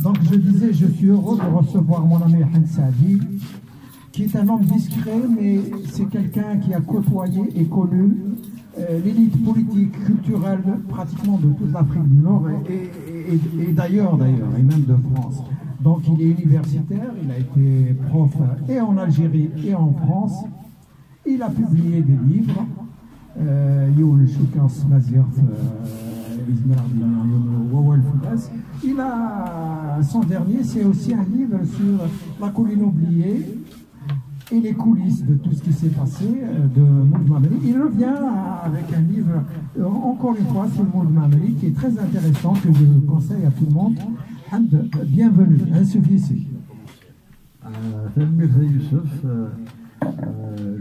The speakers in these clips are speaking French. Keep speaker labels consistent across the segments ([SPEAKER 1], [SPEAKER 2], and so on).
[SPEAKER 1] Donc je disais, je suis heureux de recevoir mon ami Han Saadi, qui est un homme discret, mais c'est quelqu'un qui a côtoyé et connu l'élite politique, culturelle, pratiquement de toute l'Afrique du Nord et d'ailleurs, et même de France. Donc il est universitaire, il a été prof et en Algérie et en France. Il a publié des livres. Il a son dernier, c'est aussi un livre sur la colline oubliée et les coulisses de tout ce qui s'est passé de Mould Mameli. Il revient avec un livre, encore une fois, sur Mould Mameli, qui est très intéressant, que je conseille à tout le monde. Hamd, bienvenue, insuffisant.
[SPEAKER 2] Youssef,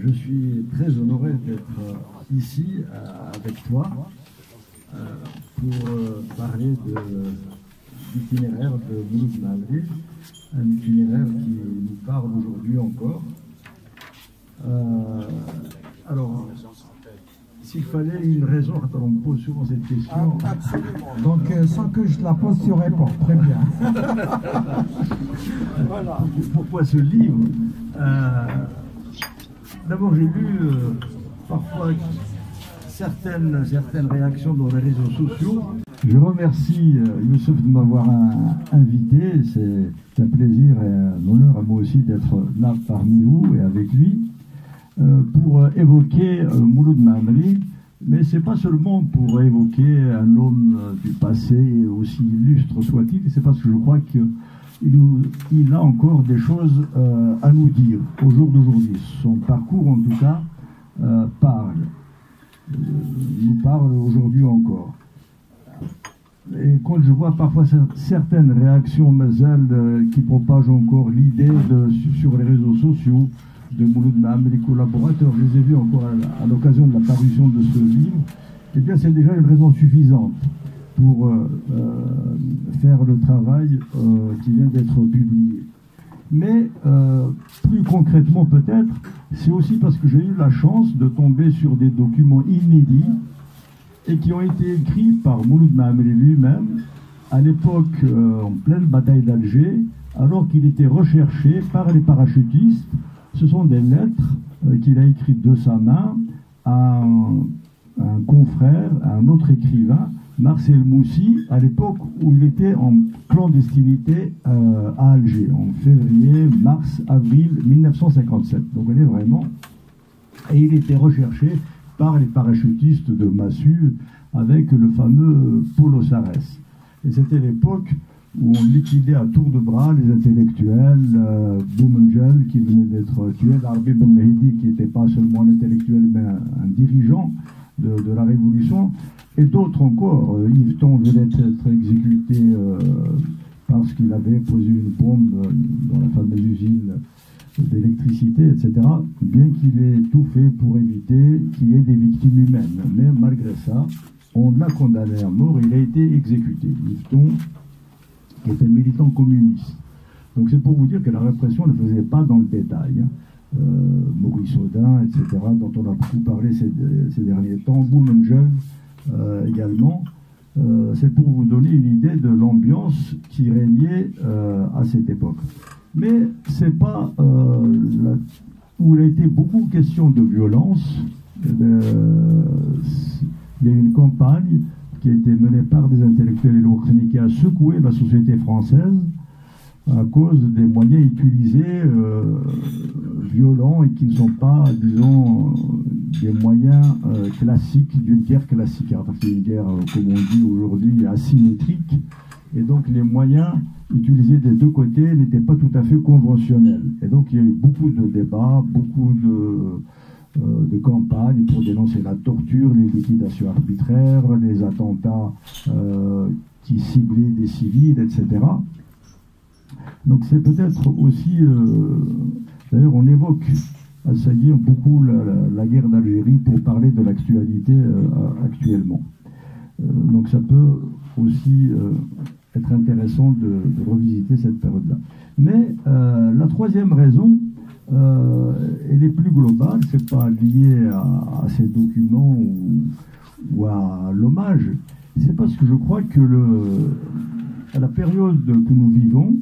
[SPEAKER 2] je suis très honoré d'être ici avec toi pour parler de l'itinéraire de Mould Mameli, un itinéraire qui nous parle aujourd'hui encore. Alors, s'il fallait une raison, on me pose souvent cette question.
[SPEAKER 1] Absolument. Donc, sans que je la pose, tu réponds. Très bien.
[SPEAKER 2] Voilà. Pourquoi ce livre? D'abord, j'ai lu parfois certaines réactions dans les réseaux sociaux. Je remercie Youssef de m'avoir invité. C'est un plaisir et un honneur à moi aussi d'être là parmi vous et avec lui pour évoquer Mouloud Mameli. Mais ce n'est pas seulement pour évoquer un homme du passé, aussi illustre soit-il, c'est parce que je crois qu'il a encore des choses à nous dire au jour d'aujourd'hui. Son parcours, en tout cas, nous parle aujourd'hui encore. Et quand je vois parfois certaines réactions qui propagent encore l'idée sur les réseaux sociaux de Mouloud Mameli, les collaborateurs, je les ai vus encore à l'occasion de la parution de ce livre, eh bien c'est déjà une raison suffisante pour faire le travail qui vient d'être publié. Mais plus concrètement peut-être, c'est aussi parce que j'ai eu la chance de tomber sur des documents inédits et qui ont été écrits par Mouloud Mameli lui-même à l'époque en pleine bataille d'Alger, alors qu'il était recherché par les parachutistes. Ce sont des lettres qu'il a écrites de sa main à un confrère, à un autre écrivain, Marcel Moussi, à l'époque où il était en clandestinité à Alger, en février, mars, avril 1957. Donc on est vraiment... Et il était recherché par les parachutistes de Massu avec le fameux Polo Sarès. Et c'était l'époque où on liquidait à tour de bras les intellectuels, Boumengel qui venait d'être tué, Arbi Ben Mehdi qui n'était pas seulement un intellectuel mais un dirigeant de la Révolution, et d'autres encore. Yveton venait d'être exécuté parce qu'il avait posé une bombe dans la fameuse usine d'électricité, etc. Bien qu'il ait tout fait pour éviter qu'il y ait des victimes humaines. Mais malgré ça, on l'a condamné à mort, il a été exécuté. Yveton, qui était militant communiste. Donc c'est pour vous dire que la répression ne faisait pas dans le détail. Maurice Audin, etc., dont on a beaucoup parlé ces derniers temps, Boumengel également. C'est pour vous donner une idée de l'ambiance qui régnait à cette époque. Mais c'est pas où il a été beaucoup question de violence. Il y a eu une campagne qui a été menée par des intellectuels et qui a secoué la société française à cause des moyens utilisés violents et qui ne sont pas, disons, des moyens classiques d'une guerre classique. Parce que c'est une guerre, comme on dit aujourd'hui, asymétrique. Et donc les moyens utilisés des deux côtés n'étaient pas tout à fait conventionnels. Et donc il y a eu beaucoup de débats, beaucoup de campagnes pour dénoncer la torture, les liquidations arbitraires, les attentats qui ciblaient des civils, etc. Donc c'est peut-être aussi... D'ailleurs on évoque Al-Sagir beaucoup la guerre d'Algérie pour parler de l'actualité actuellement. Donc ça peut aussi être intéressant de revisiter cette période-là. Mais la troisième raison, elle est plus globale, c'est pas lié à ces documents ou à l'hommage, c'est parce que je crois que à la période que nous vivons,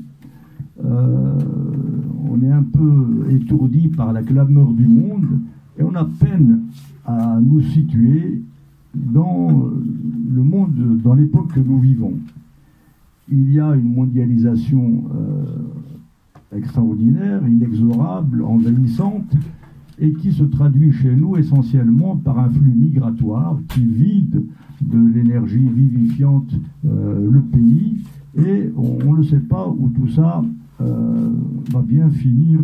[SPEAKER 2] on est un peu étourdi par la clameur du monde et on a peine à nous situer dans le monde, dans l'époque que nous vivons. Il y a une mondialisation extraordinaire, inexorable, envahissante, et qui se traduit chez nous essentiellement par un flux migratoire qui vide de l'énergie vivifiante le pays, et on ne sait pas où tout ça va bien finir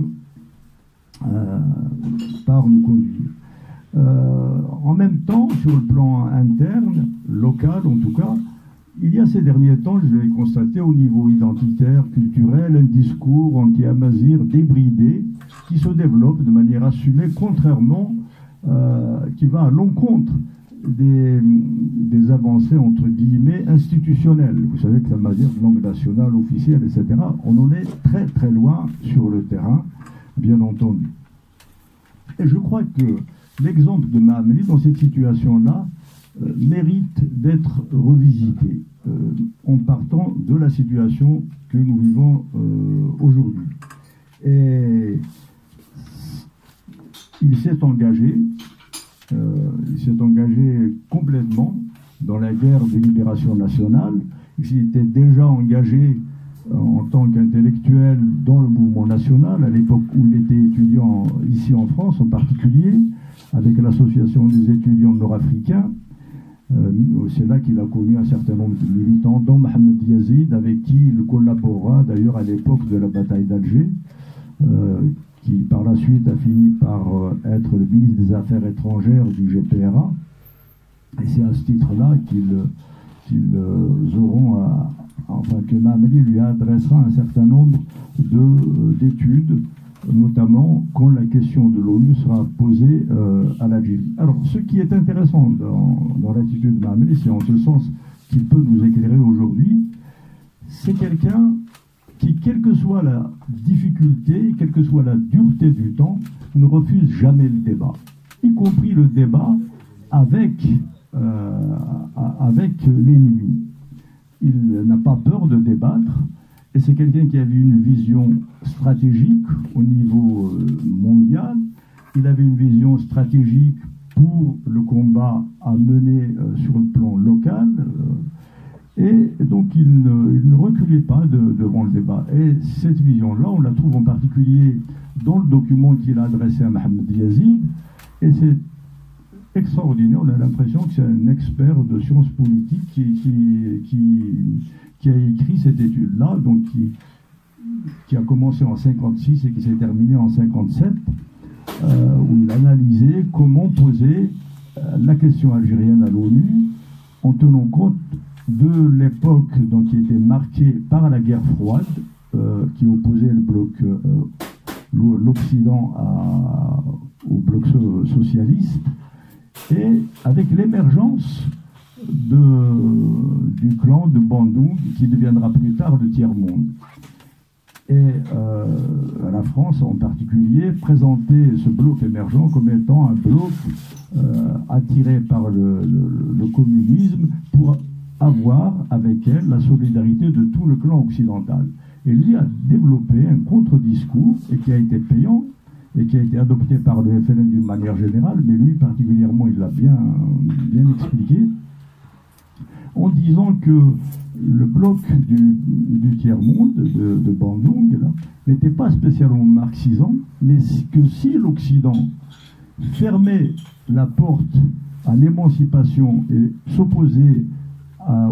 [SPEAKER 2] par nous conduire. En même temps, sur le plan interne, local en tout cas, il y a ces derniers temps, je l'ai constaté au niveau identitaire, culturel, un discours anti-amazigh débridé qui se développe de manière assumée, contrairement, qui va à l'encontre des avancées, entre guillemets, institutionnelles. Vous savez que l'amazigh, langue nationale, officielle, etc., on en est très très loin sur le terrain, bien entendu. Et je crois que l'exemple de Mahamri dans cette situation-là mérite d'être revisité en partant de la situation que nous vivons aujourd'hui. Et il s'est engagé complètement dans la guerre de libération nationale. Il s'était déjà engagé en tant qu'intellectuel dans le mouvement national, à l'époque où il était étudiant ici en France en particulier, avec l'association des étudiants nord-africains. C'est là qu'il a connu un certain nombre de militants, dont Mohamed Yazid, avec qui il collabora d'ailleurs à l'époque de la bataille d'Alger, qui par la suite a fini par être le ministre des Affaires étrangères du GPRA. Et c'est à ce titre-là qu'ils auront, enfin que Mahamri lui adressera un certain nombre d'études, notamment quand la question de l'ONU sera posée à l'Algérie. Alors, ce qui est intéressant dans l'attitude de Mahamri, c'est en ce sens qu'il peut nous éclairer aujourd'hui, c'est quelqu'un qui, quelle que soit la difficulté, quelle que soit la dureté du temps, ne refuse jamais le débat, y compris le débat avec l'ennemi. Il n'a pas peur de débattre, et c'est quelqu'un qui avait une vision stratégique au niveau mondial. Il avait une vision stratégique pour le combat à mener sur le plan local. Et donc il ne reculait pas devant le débat. Et cette vision-là, on la trouve en particulier dans le document qu'il a adressé à Mohamed Yazid. Et c'est extraordinaire, on a l'impression que c'est un expert de sciences politiques qui a écrit cette étude-là, donc qui a commencé en 1956 et qui s'est terminée en 1957, où il analysait comment poser la question algérienne à l'ONU en tenant compte de l'époque qui était marquée par la guerre froide, qui opposait le bloc, l'Occident au bloc socialiste, et avec l'émergence du clan de Bandung, qui deviendra plus tard le tiers-monde. Et la France en particulier présentait ce bloc émergent comme étant un bloc attiré par le communisme pour avoir avec elle la solidarité de tout le clan occidental. Et lui a développé un contre-discours et qui a été payant et qui a été adopté par le FLN d'une manière générale, mais lui particulièrement il l'a bien expliqué, en disant que le bloc du tiers-monde, de Bandung, n'était pas spécialement marxisant, mais que si l'Occident fermait la porte à l'émancipation et s'opposait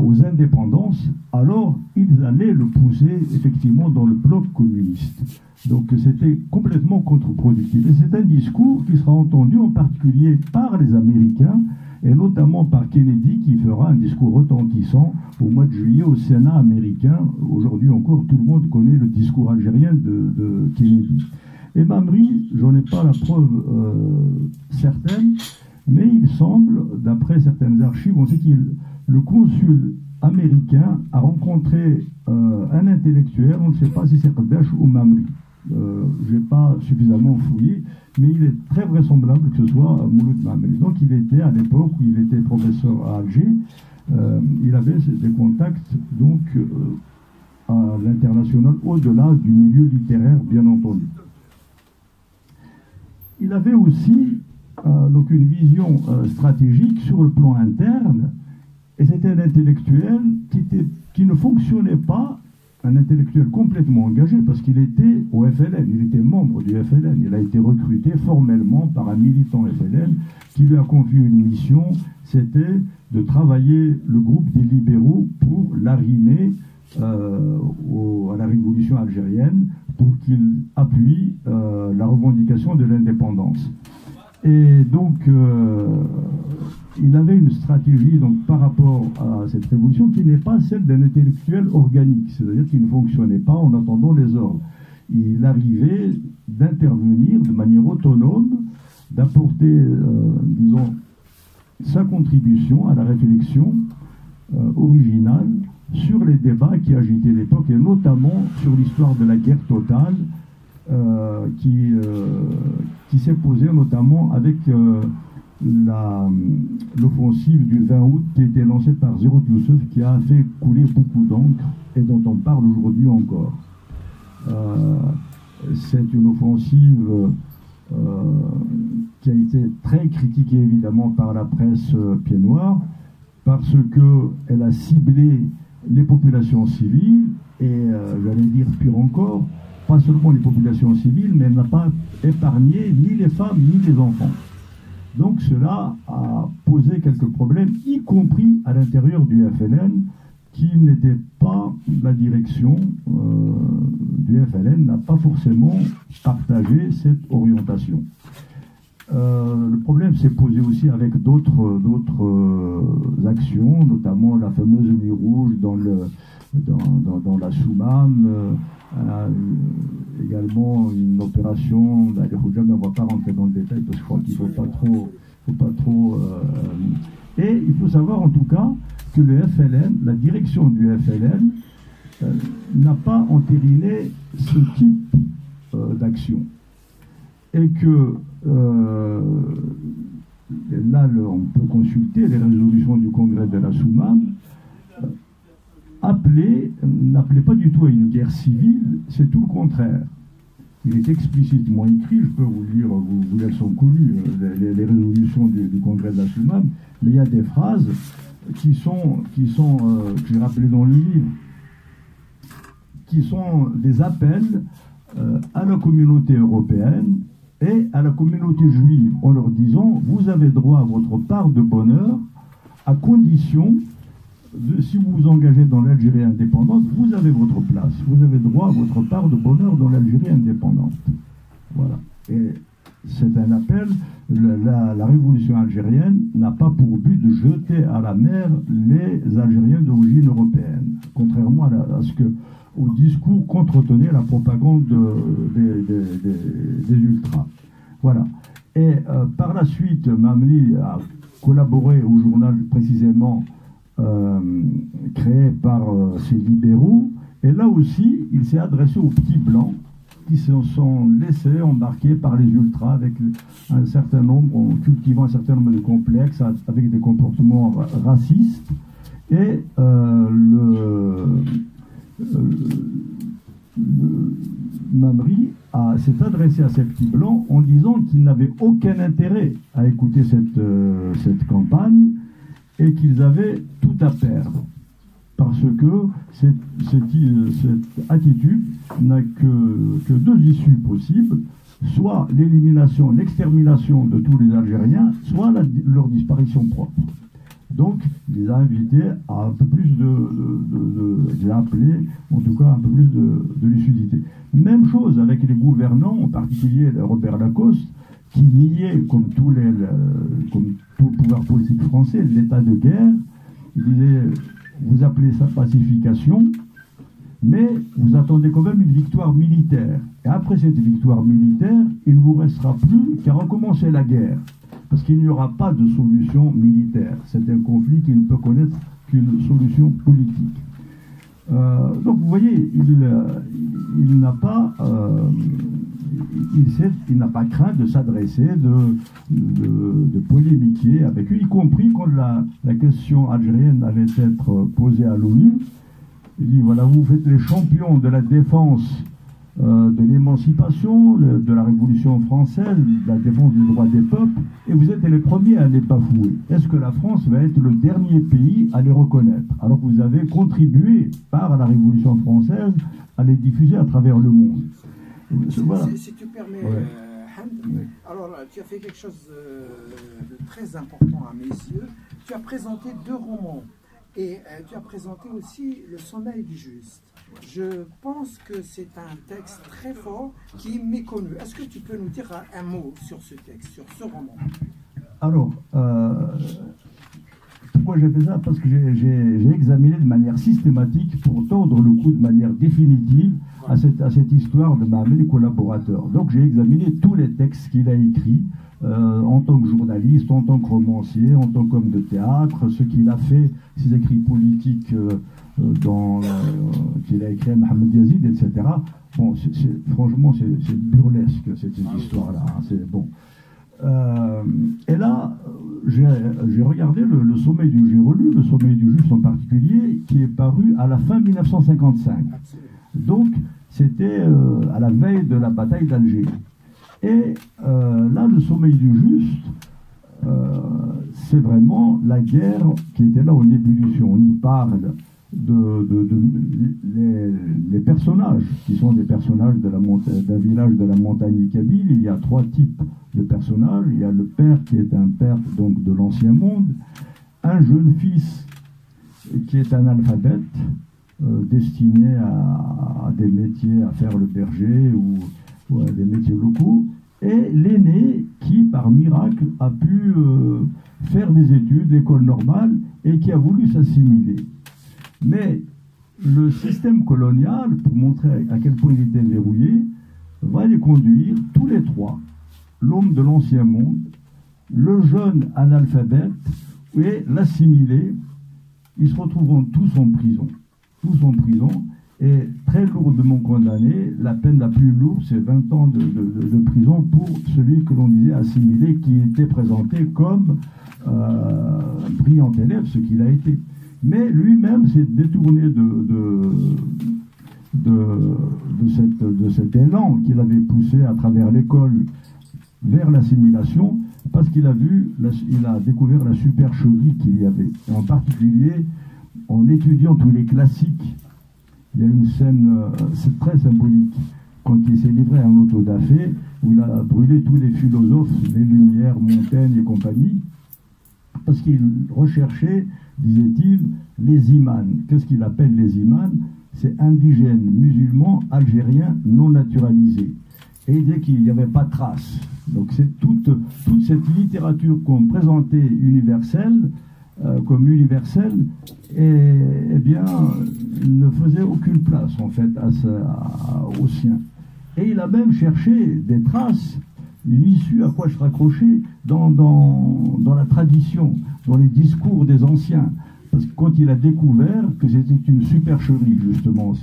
[SPEAKER 2] aux indépendances, alors ils allaient le pousser effectivement dans le bloc communiste. Donc c'était complètement contre-productif. Et c'est un discours qui sera entendu en particulier par les Américains, et notamment par Kennedy, qui fera un discours retentissant au mois de juillet au Sénat américain. Aujourd'hui encore, tout le monde connaît le discours algérien de Kennedy. Et Mahamri, j'en ai pas la preuve certaine, mais il semble, d'après certaines archives, on sait qu'il le consul américain a rencontré un intellectuel, on ne sait pas si c'est Qaddash ou Mahamri. Je n'ai pas suffisamment fouillé, mais il est très vraisemblable que ce soit Mouloud Mahamri. Donc il était, à l'époque où il était professeur à Alger, il avait des contacts donc à l'international, au-delà du milieu littéraire, bien entendu. Il avait aussi donc une vision stratégique sur le plan interne, et c'était un intellectuel qui ne fonctionnait pas, un intellectuel complètement engagé, parce qu'il était au FLN, il était membre du FLN, il a été recruté formellement par un militant FLN qui lui a confié une mission, c'était de travailler le groupe des libéraux pour l'arrimer à la révolution algérienne, pour qu'il appuie la revendication de l'indépendance. Et donc, il avait une stratégie donc, par rapport à cette révolution qui n'est pas celle d'un intellectuel organique, c'est-à-dire qu'il ne fonctionnait pas en attendant les ordres. Il arrivait d'intervenir de manière autonome, d'apporter, disons, sa contribution à la réflexion originale sur les débats qui agitaient l'époque, et notamment sur l'histoire de la guerre totale, qui s'est posée notamment avec l'offensive du 20 août qui a été lancée par Zerot Youssef, qui a fait couler beaucoup d'encre et dont on parle aujourd'hui encore. C'est une offensive qui a été très critiquée évidemment par la presse pied noir, parce qu'elle a ciblé les populations civiles et, j'allais dire pire encore, pas seulement les populations civiles, mais elle n'a pas épargné ni les femmes ni les enfants. Donc cela a posé quelques problèmes, y compris à l'intérieur du FLN, qui n'était pas la direction du FLN, n'a pas forcément partagé cette orientation. Le problème s'est posé aussi avec d'autres actions, notamment la fameuse nuit rouge dans la Soumam, également une opération, mais on ne va pas rentrer dans le détail parce que je crois qu'il ne faut pas trop. Et il faut savoir en tout cas que le FLN, la direction du FLN, n'a pas entériné ce type d'action. Et que là, on peut consulter les résolutions du congrès de la Soumam, n'appelait pas du tout à une guerre civile, c'est tout le contraire. Il est explicitement écrit, je peux vous le lire, elles sont connues, les résolutions du congrès de la Soumam, mais il y a des phrases que j'ai rappelées dans le livre, qui sont des appels à la communauté européenne et à la communauté juive, en leur disant, vous avez droit à votre part de bonheur, à condition, si vous vous engagez dans l'Algérie indépendante, vous avez votre place, vous avez droit à votre part de bonheur dans l'Algérie indépendante. Voilà. Et c'est un appel, la révolution algérienne n'a pas pour but de jeter à la mer les Algériens d'origine européenne, contrairement au discours qu'entretenait la propagande des ultras. Voilà. Et par la suite, Mamli a collaboré au journal précisément créé par ces libéraux, et là aussi, il s'est adressé aux petits blancs qui se sont laissés embarquer par les ultras avec un certain nombre, en cultivant un certain nombre de complexes, avec des comportements racistes, et Mamri s'est adressé à ces petits blancs en disant qu'ils n'avaient aucun intérêt à écouter cette campagne et qu'ils avaient tout à perdre. Parce que cette attitude n'a que deux issues possibles, soit l'élimination, l'extermination de tous les Algériens, soit leur disparition propre. Donc, il les a invités à un peu plus il les a appelés, en tout cas, un peu plus de lucidité. Même chose avec les gouvernants, en particulier Robert Lacoste, qui niait, comme tout le pouvoir politique français, l'état de guerre. Il disait, vous appelez ça pacification, mais vous attendez quand même une victoire militaire. Et après cette victoire militaire, il ne vous restera plus qu'à recommencer la guerre. Parce qu'il n'y aura pas de solution militaire. C'est un conflit qui ne peut connaître qu'une solution politique. Donc vous voyez, il n'a pas craint de s'adresser, de polémiquer avec eux, y compris quand la question algérienne allait être posée à l'ONU. Il dit, voilà, vous faites les champions de la défense de l'émancipation, de la Révolution française, de la défense des droits des peuples, et vous êtes les premiers à les bafouer. Est-ce que la France va être le dernier pays à les reconnaître, alors que vous avez contribué par la Révolution française à les diffuser à travers le monde?
[SPEAKER 1] Voilà. Si tu permets, Hamd, alors tu as fait quelque chose de très important à mes yeux. Tu as présenté 2 romans et tu as présenté aussi Le Sommeil du Juste. Je pense que c'est un texte très fort qui est méconnu. Est-ce que tu peux nous dire un mot sur ce texte, sur ce roman?
[SPEAKER 2] Alors, pourquoi j'ai fait ça? Parce que j'ai examiné de manière systématique pour tordre le cou de manière définitive à cette histoire de Mohamed et collaborateurs. Donc j'ai examiné tous les textes qu'il a écrits en tant que journaliste, en tant que romancier, en tant qu'homme de théâtre, ce qu'il a fait, ses écrits politiques qu'il a écrit à Mohamed Yazid, etc. Bon, franchement, c'est burlesque, cette histoire-là. Hein, c'est bon. Et là, j'ai regardé le Sommeil du... J'ai relu Le Sommeil du Juste en particulier, qui est paru à la fin 1955. Donc, c'était à la veille de la bataille d'Alger. Et là, Le Sommeil du Juste, c'est vraiment la guerre qui était là en ébullition. On y parle les personnages, qui sont des personnages d'un village de la montagne kabyle. Il y a 3 types de personnages. Il y a le père qui est un père donc de l'ancien monde, un jeune fils qui est un alphabète destiné à des métiers, à faire le berger ou à des métiers locaux, et l'aîné qui, par miracle, a pu faire des études, l'école normale, et qui a voulu s'assimiler. Mais le système colonial, pour montrer à quel point il était verrouillé, va les conduire tous les 3, l'homme de l'ancien monde, le jeune analphabète et l'assimilé. Ils se retrouveront tous en prison. Tous en prison, et très lourdement condamnés. La peine la plus lourde, c'est 20 ans de prison pour celui que l'on disait assimilé, qui était présenté comme un brillant élève, ce qu'il a été. Mais lui-même s'est détourné de cet élan qu'il avait poussé à travers l'école vers l'assimilation, parce qu'il a découvert la supercherie qu'il y avait. Et en particulier, en étudiant tous les classiques, il y a une scène c'est très symbolique, quand il s'est livré à un autodafé, où il a brûlé tous les philosophes, les Lumières, Montaigne et compagnie, parce qu'il recherchait, disait-il, les imams. Qu'est-ce qu'il appelle les imams? C'est indigènes, musulmans, algériens, non naturalisés. Et il disait qu'il n'y avait pas de trace. Donc c'est toute cette littérature qu'on présentait universelle, et bien, il ne faisait aucune place, en fait, aux siens. Et il a même cherché des traces, une issue à quoi se raccrocher dans la tradition, dans les discours des anciens. Parce que quand il a découvert que c'était une supercherie, justement,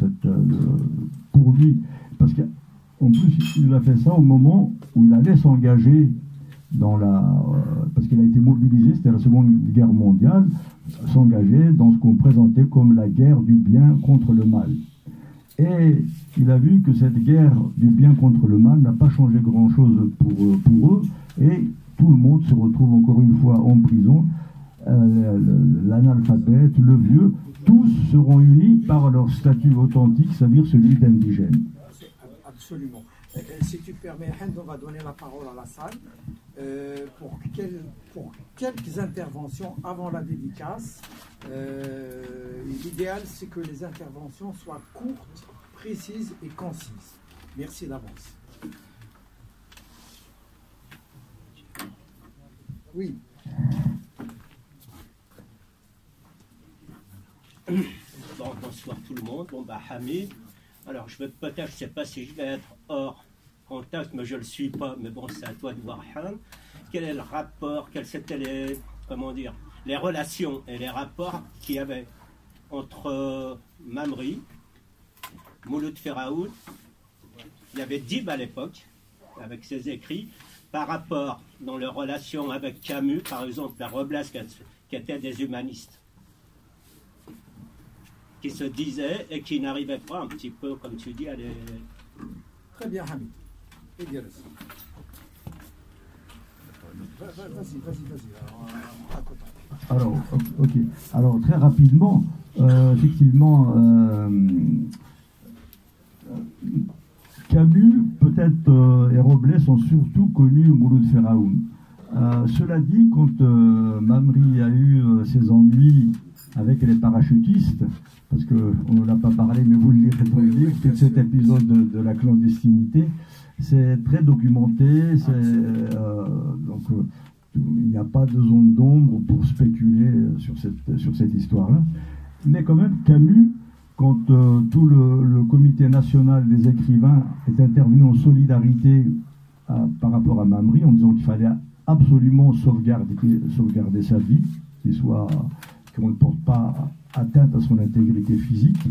[SPEAKER 2] pour lui, parce qu'en plus, il a fait ça au moment où il allait s'engager parce qu'il a été mobilisé, c'était la Seconde Guerre mondiale, s'engager dans ce qu'on présentait comme la guerre du bien contre le mal. Et il a vu que cette guerre du bien contre le mal n'a pas changé grand-chose pour eux, et tout le monde se retrouve encore une fois en prison. L'analphabète, le vieux, tous seront unis par leur statut authentique, c'est-à-dire celui d'indigène.
[SPEAKER 1] Absolument. Si tu permets, on va donner la parole à la salle pour quelques interventions avant la dédicace. L'idéal, c'est que les interventions soient courtes, précises et concises. Merci d'avance. Oui.
[SPEAKER 3] Bon, bonsoir tout le monde. Bon, Hamid. Alors, je ne sais pas si je vais être hors contact, mais je ne le suis pas. Mais bon, c'est à toi de voir, Ham. Quel est le rapport, quelles étaient les relations et les rapports qu'il y avait entre Mamri, Mouloud Feraoud, il y avait Dib à l'époque, avec ses écrits, par rapport dans leurs relations avec Camus, par exemple, la Robles, qui était des humanistes. qui se disaient et qui n'arrivaient pas un petit peu, comme tu dis, à les...
[SPEAKER 1] Très bien, Hamid. Et Dialas. Vas-y.
[SPEAKER 2] Alors, ok. Alors, très rapidement, effectivement, Camus, peut-être, et Robles sont surtout connus au Mouloud Feraoun. Cela dit, quand Mamri a eu ses ennuis avec les parachutistes, parce qu'on ne l'a pas parlé, mais vous le lirez dans le livre, tout cet épisode de la clandestinité, c'est très documenté, donc il n'y a pas de zone d'ombre pour spéculer sur cette histoire-là. Mais quand même, Camus, quand tout le comité national des écrivains est intervenu en solidarité par rapport à Mamri, en disant qu'il fallait absolument sauvegarder sa vie, qu'on ne porte pas atteinte à son intégrité physique.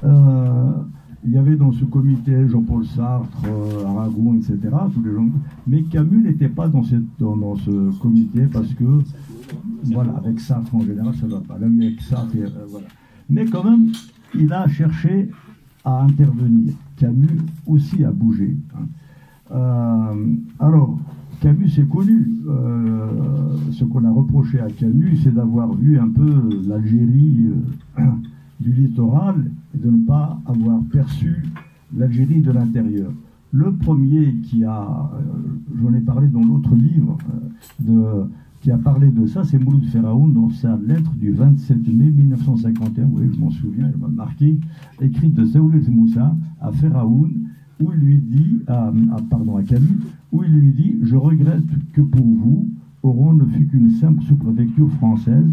[SPEAKER 2] Il y avait dans ce comité Jean-Paul Sartre, Aragon, etc., tous les gens, mais Camus n'était pas dans ce comité parce que, voilà, avec Sartre en général, ça ne va pas. Là, avec Sartre, voilà. Mais quand même, il a cherché à intervenir. Camus aussi a bougé. Alors, Camus c'est connu. Ce qu'on a reproché à Camus, c'est d'avoir vu un peu l'Algérie du littoral et de ne pas avoir perçu l'Algérie de l'intérieur. Le premier qui a, j'en ai parlé dans l'autre livre, qui a parlé de ça, c'est Mouloud Feraoun dans sa lettre du 27 mai 1951, oui, je m'en souviens, elle m'a marqué, écrite de Saoul Moussa à Feraoun, où il lui dit, à Camus, où il lui dit « Je regrette que pour vous, Oran ne fût qu'une simple sous-préfecture française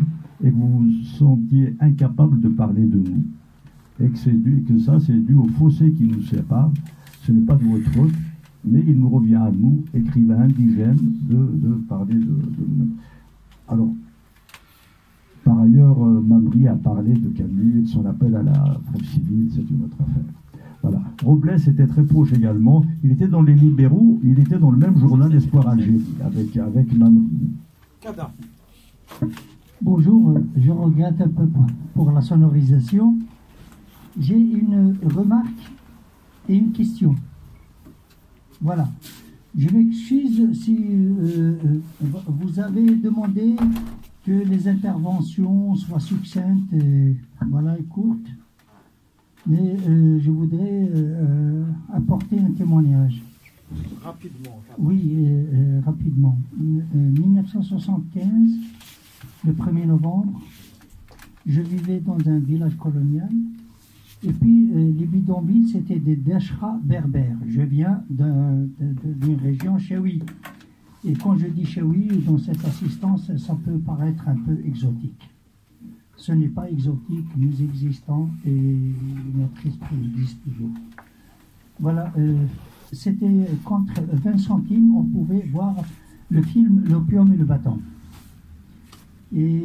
[SPEAKER 2] et que vous vous sentiez incapable de parler de nous. Et que ça, c'est dû au fossé qui nous sépare. Ce n'est pas de votre faute, mais il nous revient à nous, écrivains indigènes, de parler de nous-mêmes. » Alors, par ailleurs, Mamri a parlé de Camus et de son appel à la trêve civile, c'est une autre affaire. Voilà. Robles était très proche également. Il était dans les libéraux, il était dans le même journal Espoir Algérie, avec Mamri.
[SPEAKER 4] Bonjour, je regrette un peu pour la sonorisation. J'ai une remarque et une question. Voilà. Je m'excuse si vous avez demandé que les interventions soient succinctes et courtes. Mais je voudrais apporter un témoignage.
[SPEAKER 1] Rapidement.
[SPEAKER 4] Oui, rapidement. 1975, le 1er novembre, je vivais dans un village colonial. Et puis, les bidonvilles, c'était des deshra berbères. Je viens d'une région Chewi. Et quand je dis Chewi, dans cette assistance, ça peut paraître un peu exotique. Ce n'est pas exotique, nous existons et notre esprit existe toujours. Voilà, c'était contre 20 centimes, on pouvait voir le film L'opium et le bâton. Et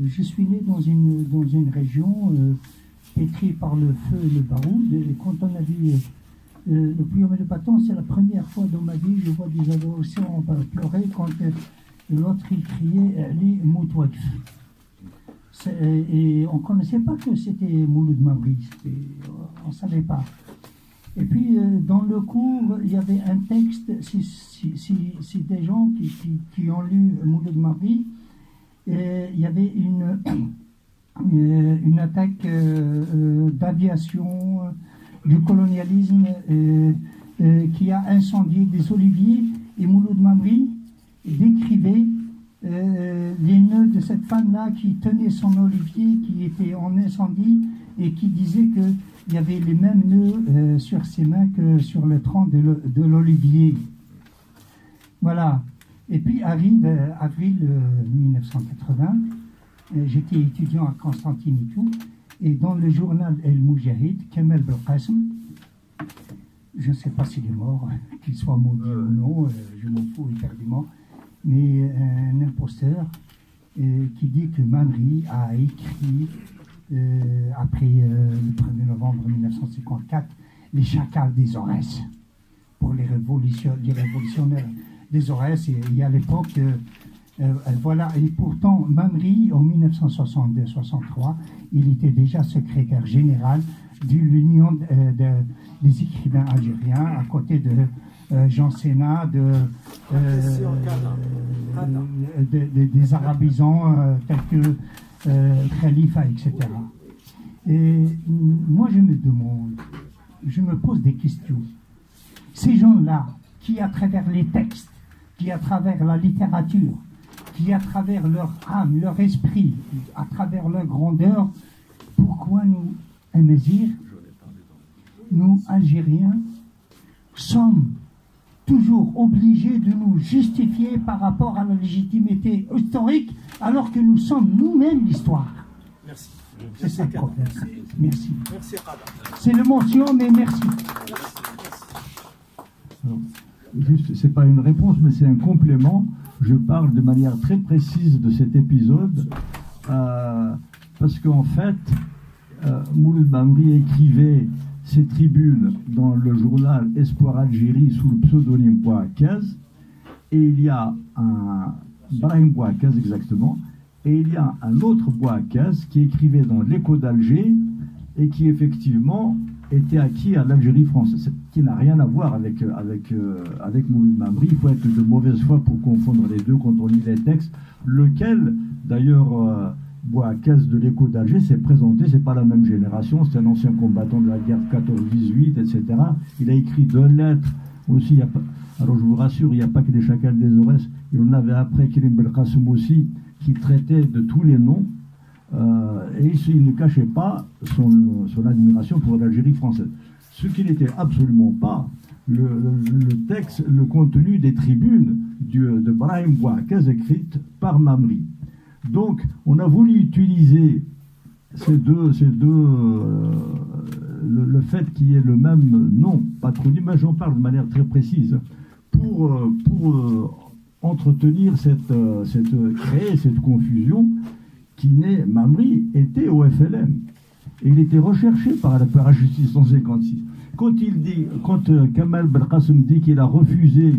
[SPEAKER 4] je suis né dans une région pétrie par le feu et le baroud. Et quand on a vu l'opium et le bâton, c'est la première fois dans ma vie je vois des adolescents pleurer quand l'autre il criait « Ali Moutouakf ». Et on ne connaissait pas que c'était Mouloud Mamri, on ne savait pas. Et puis, dans le cours, il y avait un texte, si des gens qui ont lu Mouloud Mamri, il y avait une attaque d'aviation, du colonialisme qui a incendié des oliviers, et Mouloud Mamri décrivait les nœuds de cette femme-là qui tenait son olivier qui était en incendie et qui disait qu'il y avait les mêmes nœuds sur ses mains que sur le tronc de l'olivier. Voilà. Et puis arrive avril 1980, j'étais étudiant à Constantine et dans le journal El Moujahid, Kamel Belkacem, je ne sais pas s'il est mort, qu'il soit maudit ou non, je m'en fous éperdument, mais un imposteur qui dit que Mamri a écrit, après le 1er novembre 1954, les chacals des Aurès, pour les révolutionnaires des Aurès. Et à l'époque, Voilà, et pourtant, Mamri, en 1962-63, il était déjà secrétaire général de l'Union des écrivains algériens, à côté de Jean Sénat, des arabisants tels que Khalifa, etc. Et moi, je me demande, je me pose des questions. Ces gens-là, qui à travers les textes, qui à travers la littérature, qui à travers leur âme, leur esprit, à travers leur grandeur, pourquoi nous, Amazigh, nous, Algériens, sommes toujours obligés de nous justifier par rapport à la légitimité historique, alors que nous sommes nous-mêmes l'histoire.
[SPEAKER 5] Merci.
[SPEAKER 4] C'est ça le problème. Merci.
[SPEAKER 5] Merci, Rada.
[SPEAKER 4] C'est l'émotion, mais merci.
[SPEAKER 2] Alors, juste, c'est pas une réponse, mais c'est un complément. Je parle de manière très précise de cet épisode, parce qu'en fait, Mouloud Mamri écrivait ses tribunes dans le journal Espoir Algérie sous le pseudonyme Bouakaz, et il y a un Brahim Bouakaz exactement, et il y a un autre Bouakaz qui écrivait dans l'Écho d'Alger et qui effectivement était acquis à l'Algérie française, qui n'a rien à voir avec Mouloud Mamri. Il faut être de mauvaise foi pour confondre les deux quand on lit les textes, lequel d'ailleurs Bouakaz de l'Écho d'Alger s'est présenté, c'est pas la même génération, c'est un ancien combattant de la guerre 14-18, etc. Il a écrit 2 lettres aussi, alors je vous rassure, il n'y a pas que les chacals des Aurès, il en avait après Kérim Belkacem aussi, qui traitait de tous les noms, et il ne cachait pas son admiration pour l'Algérie française. Ce qui n'était absolument pas le texte, le contenu des tribunes de Brahim Bouakaz écrites par Mamri. Donc, on a voulu utiliser le fait qu'il y ait le même nom, patronyme, mais j'en parle de manière très précise, pour entretenir créer cette confusion qui n'est. Mamri était au FLN. Et il était recherché par la justice en 1956. Quand Kamal Belkacem dit qu'il a refusé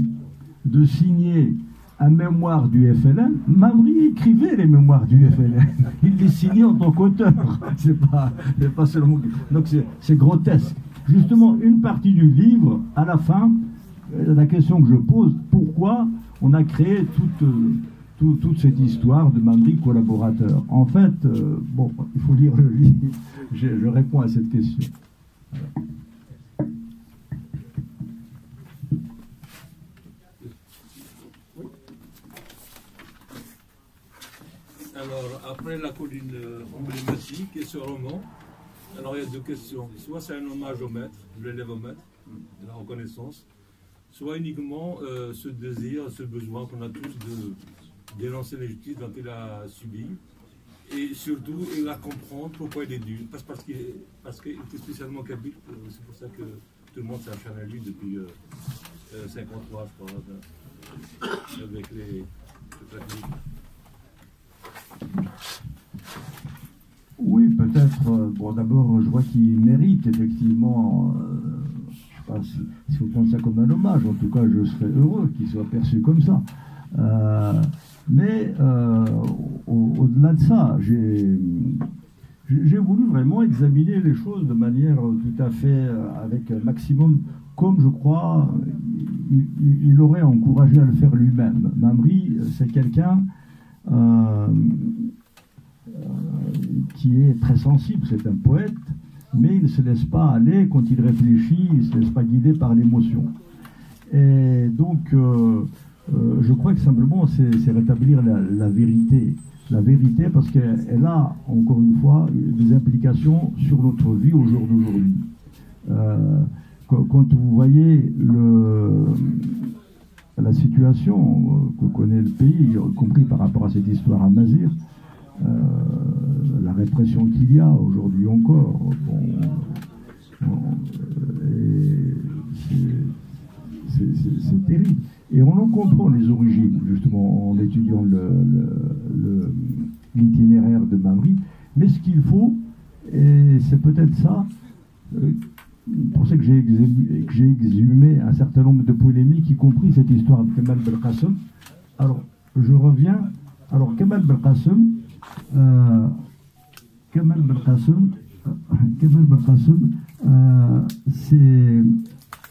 [SPEAKER 2] de signer un mémoire du FLN, Mamri écrivait les mémoires du FLN. Il les signait en tant qu'auteur. C'est pas seulement. Donc c'est grotesque. Justement, une partie du livre, à la fin, la question que je pose, pourquoi on a créé toute cette histoire de Mamri collaborateur? En fait, bon, il faut lire le livre. Je réponds à cette question. Voilà.
[SPEAKER 6] Alors, après la colline emblématique et ce roman, alors il y a 2 questions. Soit c'est un hommage au maître, l'élève au maître, de la reconnaissance, soit uniquement ce désir, ce besoin qu'on a tous de dénoncer l'injustice dont il a subi, et surtout il a comprendre pourquoi il est dû, parce qu'il était spécialement kabyle, c'est pour ça que tout le monde s'acharne à lui depuis 53, je crois, avec les
[SPEAKER 2] Oui, peut-être. Bon, d'abord, je vois qu'il mérite effectivement. Je ne sais pas si vous prenez ça comme un hommage. En tout cas, je serais heureux qu'il soit perçu comme ça. Mais au-delà de ça, j'ai voulu vraiment examiner les choses de manière tout à fait avec un maximum, comme je crois il aurait encouragé à le faire lui-même. Mamri, c'est quelqu'un qui est très sensible, c'est un poète, mais il ne se laisse pas aller quand il réfléchit, il ne se laisse pas guider par l'émotion. Et donc, je crois que simplement, c'est rétablir la vérité. La vérité, parce qu'elle a, encore une fois, des implications sur notre vie au jour d'aujourd'hui. Quand vous voyez la situation que connaît le pays, y compris par rapport à cette histoire amazigh, la répression qu'il y a aujourd'hui encore, c'est terrible. Et on en comprend les origines, justement, en étudiant l'itinéraire de Mamri. Mais ce qu'il faut, et c'est peut-être ça, pour ça que j'ai exhumé un certain nombre de polémiques, y compris cette histoire de Kamal Belkacem. Alors, je reviens. Alors, Kamal Belkacem,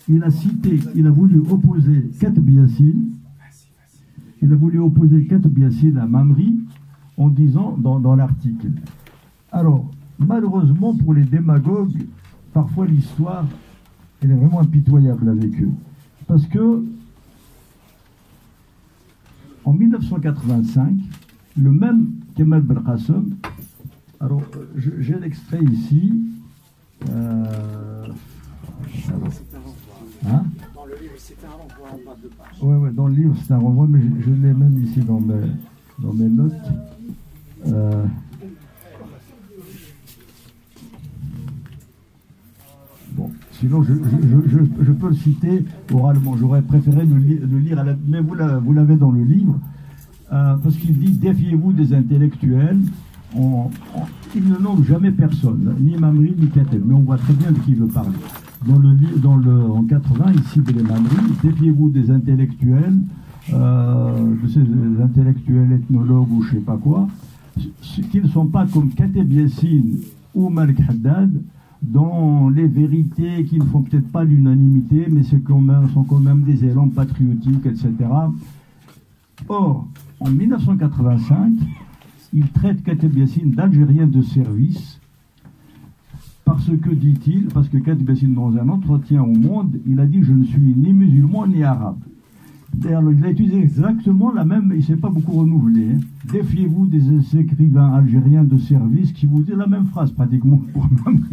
[SPEAKER 2] il a voulu opposer Katb Yassine. Il a voulu opposer Katb Yassine à Mamri en disant dans l'article. Alors, malheureusement pour les démagogues, parfois l'histoire, elle est vraiment impitoyable avec eux. Parce que, en 1985, le même Kamal Belkacem, alors j'ai l'extrait ici. Hein? Dans le livre, c'est un renvoi en bas de page. Oui, dans le livre, c'est un renvoi, mais je l'ai même ici dans mes notes. Bon, sinon, je peux le citer oralement. J'aurais préféré le lire à la... Mais vous l'avez dans le livre. Parce qu'il dit, défiez-vous des intellectuels. Il ne nomme jamais personne, ni Mamri, ni Kateb, mais on voit très bien de qui il veut parler. En 80, il cible les Mamri, défiez-vous des intellectuels, de ces intellectuels ethnologues ou je ne sais pas quoi, qui ne sont pas comme Kateb Yassine ou Malik Haddad, dont les vérités qui ne font peut-être pas l'unanimité, mais sont quand même des élans patriotiques, etc. Or, en 1985, il traite Kateb Yassine d'Algérien de service, parce que, dit-il, parce que Kateb Yassine, dans un entretien au Monde, il a dit « Je ne suis ni musulman ni arabe ». D'ailleurs, il a utilisé exactement la même, il ne s'est pas beaucoup renouvelé. Hein. Défiez-vous des écrivains algériens de service qui vous disent la même phrase, pratiquement pour même.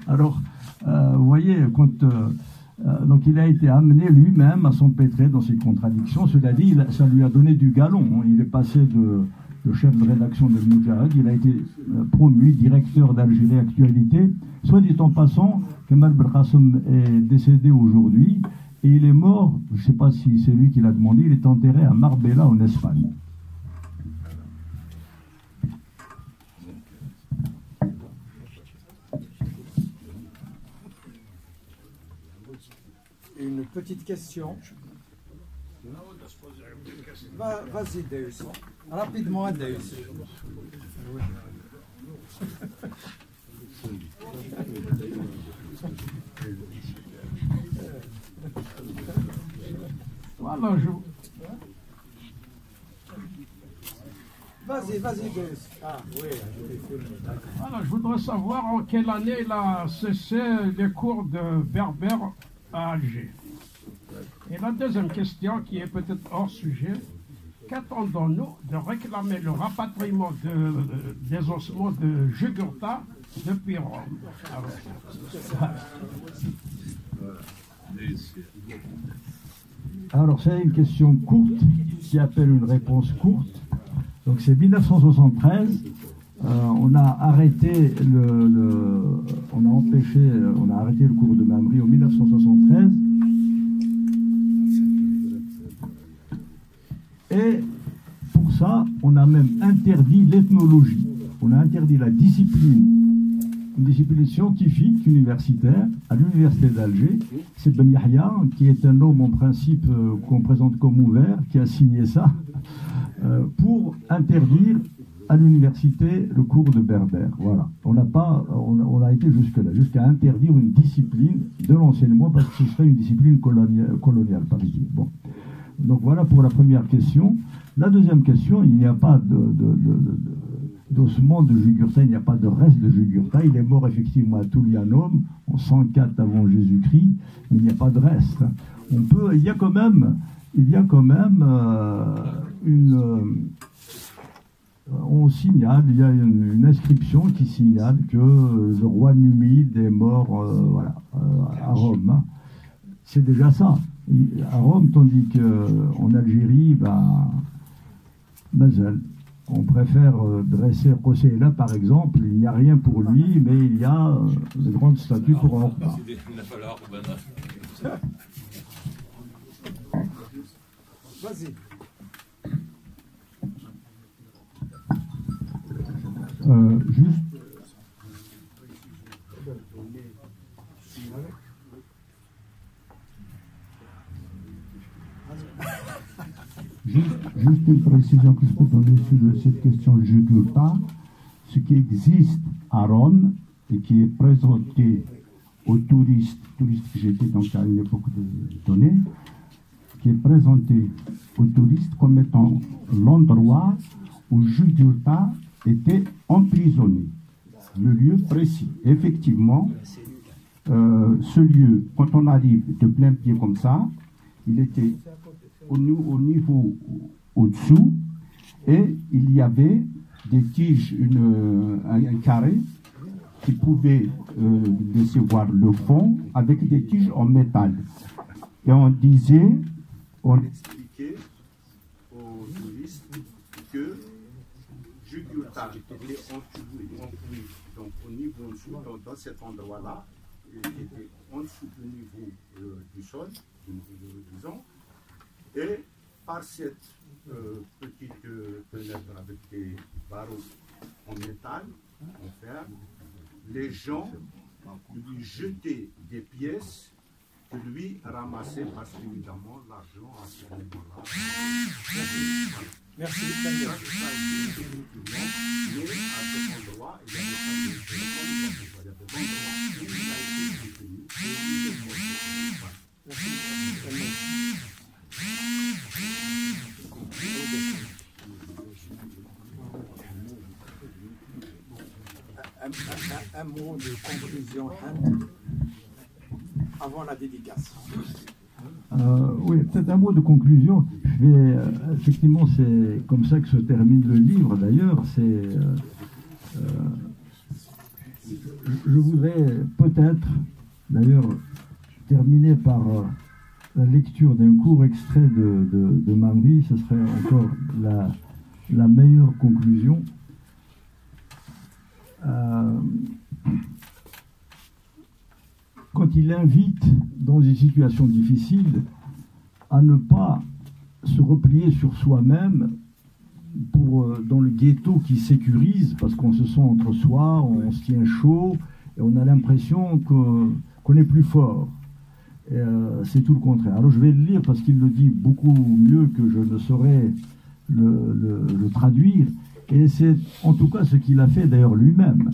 [SPEAKER 2] Alors, vous voyez, donc il a été amené lui-même à s'empêtrer dans ses contradictions. Cela dit, ça lui a donné du galon. Hein. Il est passé de chef de rédaction de Moujahed, il a été promu directeur d'Algérie Actualité. Soit dit en passant, Kamal Belkacem est décédé aujourd'hui. Et il est mort, je ne sais pas si c'est lui qui l'a demandé, il est enterré à Marbella en Espagne.
[SPEAKER 5] Une petite question. Vas-y, Deus. Rapidement, Deus.
[SPEAKER 7] Voilà,
[SPEAKER 5] Vas-y, Deus. Ah, oui, je l'ai filmé, d'accord.
[SPEAKER 7] Voilà, je voudrais savoir en quelle année il a cessé les cours de berbère à Alger. Et la deuxième question, qui est peut-être hors sujet, qu'attendons-nous de réclamer le rapatriement des ossements de Jugurtha depuis Rome?
[SPEAKER 2] Alors, c'est une question courte qui appelle une réponse courte. Donc, c'est 1973. On a arrêté on a arrêté le cours de Mamri en 1973. Et pour ça, on a même interdit l'ethnologie. On a interdit la discipline, une discipline scientifique universitaire à l'université d'Alger. C'est Ben Yahya, qui est un homme en principe qu'on présente comme ouvert, qui a signé ça, pour interdire à l'université le cours de berbère. Voilà. On a été jusque-là, jusqu'à interdire une discipline de l'enseignement, parce que ce serait une discipline coloniale, paraît-il. Bon. Donc voilà pour la première question. La deuxième question, il n'y a pas d'ossement de Jugurtha, il n'y a pas de reste de Jugurtha. Il est mort effectivement à Toulianum en 104 avant Jésus-Christ, mais il n'y a pas de reste. Il y a quand même on signale, il y a une inscription qui signale que le roi numide est mort à Rome. Hein. C'est déjà ça. À Rome, tandis qu'en Algérie, Mazel. On préfère dresser Qosséla, par exemple, il n'y a rien pour lui, mais il y a de grandes statues pour un repas.
[SPEAKER 5] Vas-y.
[SPEAKER 8] Juste une précision que je peux donner sur cette question de Jugurtha. Ce qui existe à Rome et qui est présenté aux touristes que j'étais donc à une époque donnée, qui est présenté aux touristes comme étant l'endroit où Jugurtha était emprisonné. Le lieu précis. Effectivement, ce lieu, quand on arrive de plein pied comme ça, il était au niveau au-dessous et il y avait des tiges, un carré qui pouvait laisser voir le fond avec des tiges en métal. Et on expliquait aux touristes que Jugurtha était enfoui donc au niveau en dessous, dans cet endroit-là, il était en dessous du niveau du sol, disons, et par cette petite fenêtre avec des barreaux en métal, en fer, les gens lui jetaient des pièces que lui ramassait parce qu'évidemment l'argent à ce moment-là.
[SPEAKER 5] Merci.
[SPEAKER 8] Mais à cet endroit, il y avait pas de il y avait d'endroits où il a été détenu et où il est mort.
[SPEAKER 5] Un mot de conclusion, Hamd, avant la dédicace.
[SPEAKER 2] Oui, peut-être un mot de conclusion. Effectivement, c'est comme ça que se termine le livre. D'ailleurs, je voudrais peut-être, d'ailleurs, terminer par la lecture d'un court extrait de Mamri. Ce serait encore la meilleure conclusion. Quand il invite dans une situation difficile à ne pas se replier sur soi-même dans le ghetto qui sécurise, parce qu'on se sent entre soi, on se tient chaud et on a l'impression qu'on est plus fort. C'est tout le contraire. Alors je vais le lire parce qu'il le dit beaucoup mieux que je ne saurais le traduire. Et c'est en tout cas ce qu'il a fait d'ailleurs lui-même.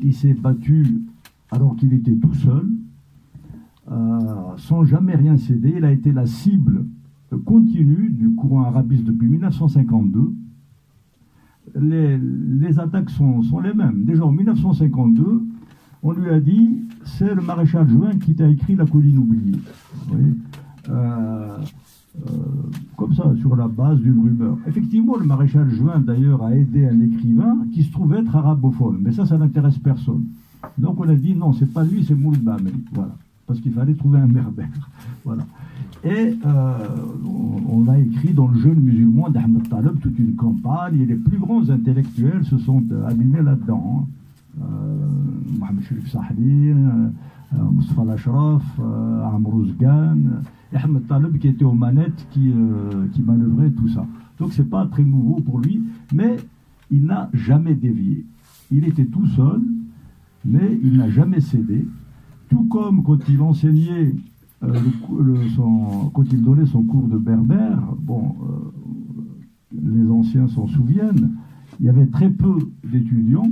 [SPEAKER 2] Il s'est battu alors qu'il était tout seul, sans jamais rien céder. Il a été la cible continue du courant arabiste depuis 1952. Les attaques sont les mêmes. Déjà en 1952, on lui a dit « c'est le maréchal Juin qui t'a écrit La colline oubliée ». Vous voyez, comme ça, sur la base d'une rumeur. Effectivement, le maréchal Juin, d'ailleurs, a aidé un écrivain qui se trouvait être arabophone. Mais ça n'intéresse personne. Donc on a dit, non, c'est pas lui, c'est Mouloud Bahmeli. Voilà. Parce qu'il fallait trouver un berbère. Voilà. Et on a écrit dans le jeune musulman d'Ahmed Taleb toute une campagne, et les plus grands intellectuels se sont abîmés là-dedans. Mohamed Cherif Sahli, Mustafa Al-Ashraf, Amr Ouzgan, et Ahmed Taleb qui était aux manettes, qui manœuvrait tout ça. Donc c'est pas très nouveau pour lui, mais il n'a jamais dévié. Il était tout seul, mais il n'a jamais cédé. Tout comme quand il enseignait, quand il donnait son cours de berbère, bon, les anciens s'en souviennent, il y avait très peu d'étudiants,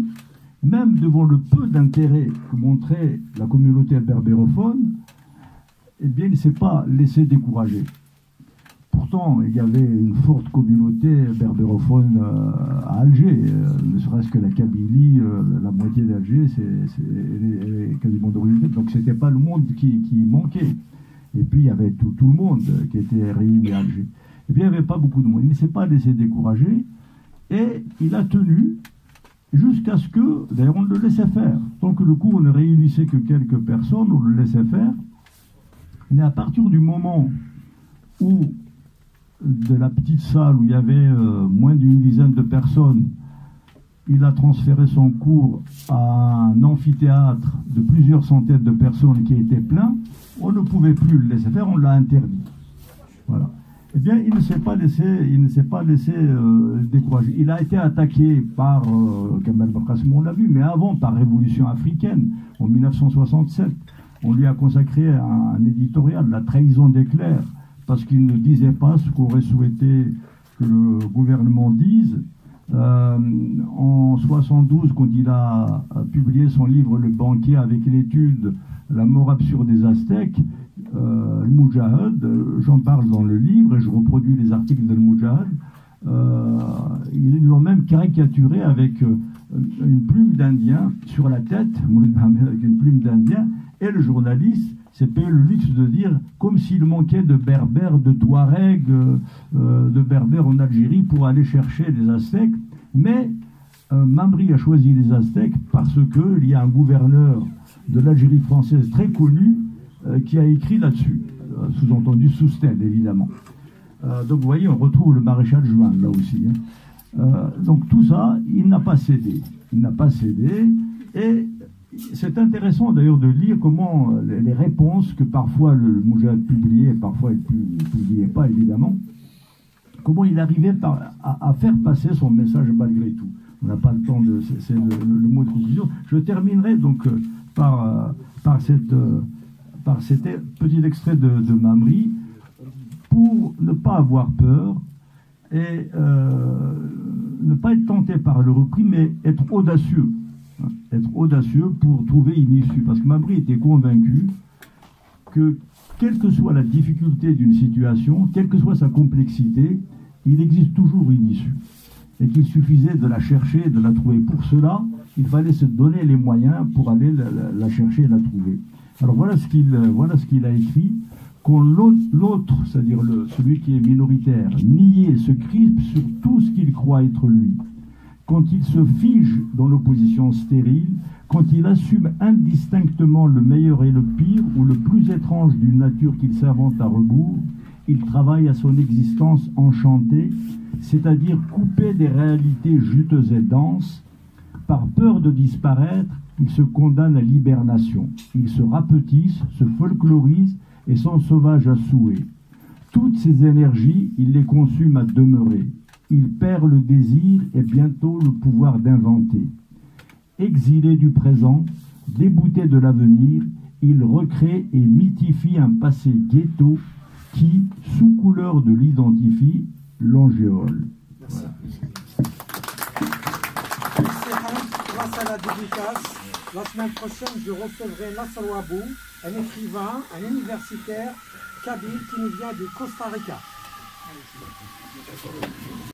[SPEAKER 2] même devant le peu d'intérêt que montrait la communauté berbérophone, eh bien, il ne s'est pas laissé décourager. Pourtant, il y avait une forte communauté berbérophone à Alger, ne serait-ce que la Kabylie, la moitié d'Alger, elle est quasiment d'origine, donc ce n'était pas le monde qui manquait. Et puis, il y avait tout le monde qui était réuni à Alger. Et puis, il n'y avait pas beaucoup de monde. Il ne s'est pas laissé décourager, et il a tenu jusqu'à ce que, d'ailleurs, on le laissait faire. Tant que le cours ne réunissait que quelques personnes, on le laissait faire. Mais à partir du moment où, de la petite salle où il y avait moins d'une dizaine de personnes, il a transféré son cours à un amphithéâtre de plusieurs centaines de personnes qui était plein, on ne pouvait plus le laisser faire, on l'a interdit. Voilà. Eh bien, il ne s'est pas laissé décourager. Il a été attaqué par Kamal Belkacem, on l'a vu, mais avant par Révolution africaine, en 1967. On lui a consacré un éditorial, La trahison des clercs, parce qu'il ne disait pas ce qu'aurait souhaité que le gouvernement dise. En 72, quand il a publié son livre Le banquier avec l'étude La mort absurde des Aztèques, le Moudjahid, j'en parle dans le livre et je reproduis les articles de le Moudjahid, ils l'ont même caricaturé avec une plume d'Indien sur la tête, avec une plume d'Indien, et le journaliste s'est payé le luxe de dire comme s'il manquait de berbères, de Touaregs, de berbères en Algérie pour aller chercher les Aztèques. Mais Mamri a choisi les Aztèques parce qu'il y a un gouverneur de l'Algérie française très connu qui a écrit là-dessus, sous-entendu Soustelle évidemment. Donc vous voyez, on retrouve le maréchal Juin là aussi. Donc tout ça, il n'a pas cédé. Il n'a pas cédé. Et c'est intéressant d'ailleurs de lire comment les réponses que parfois le Moudjahid publiait, parfois il ne publiait pas évidemment, comment il arrivait à faire passer son message malgré tout. On n'a pas le temps de... C'est le mot de conclusion. Je terminerai donc par cet petit extrait de Mamri pour ne pas avoir peur et ne pas être tenté par le repris, mais être audacieux. Être audacieux pour trouver une issue. Parce que Mamri était convaincu que, quelle que soit la difficulté d'une situation, quelle que soit sa complexité, il existe toujours une issue. Et qu'il suffisait de la chercher, de la trouver. Pour cela, il fallait se donner les moyens pour aller la chercher et la trouver. Alors voilà ce qu'il a écrit. Quand l'autre, c'est-à-dire celui qui est minoritaire, niait et se crispe sur tout ce qu'il croit être lui, quand il se fige dans l'opposition stérile, quand il assume indistinctement le meilleur et le pire, ou le plus étrange d'une nature qu'il s'invente à rebours, il travaille à son existence enchantée, c'est-à-dire coupé des réalités juteuses et denses. Par peur de disparaître, il se condamne à l'hibernation. Il se rapetisse, se folklorise et sont sauvages à souhait. Toutes ces énergies, il les consume à demeurer. Il perd le désir et bientôt le pouvoir d'inventer. Exilé du présent, débouté de l'avenir, il recrée et mythifie un passé ghetto qui, sous couleur de l'identifie, l'angéole.
[SPEAKER 5] Merci. Grâce à la dédicace, la semaine prochaine, je recevrai Nasser Wabou, un écrivain, un universitaire kabyle qui nous vient du Costa Rica.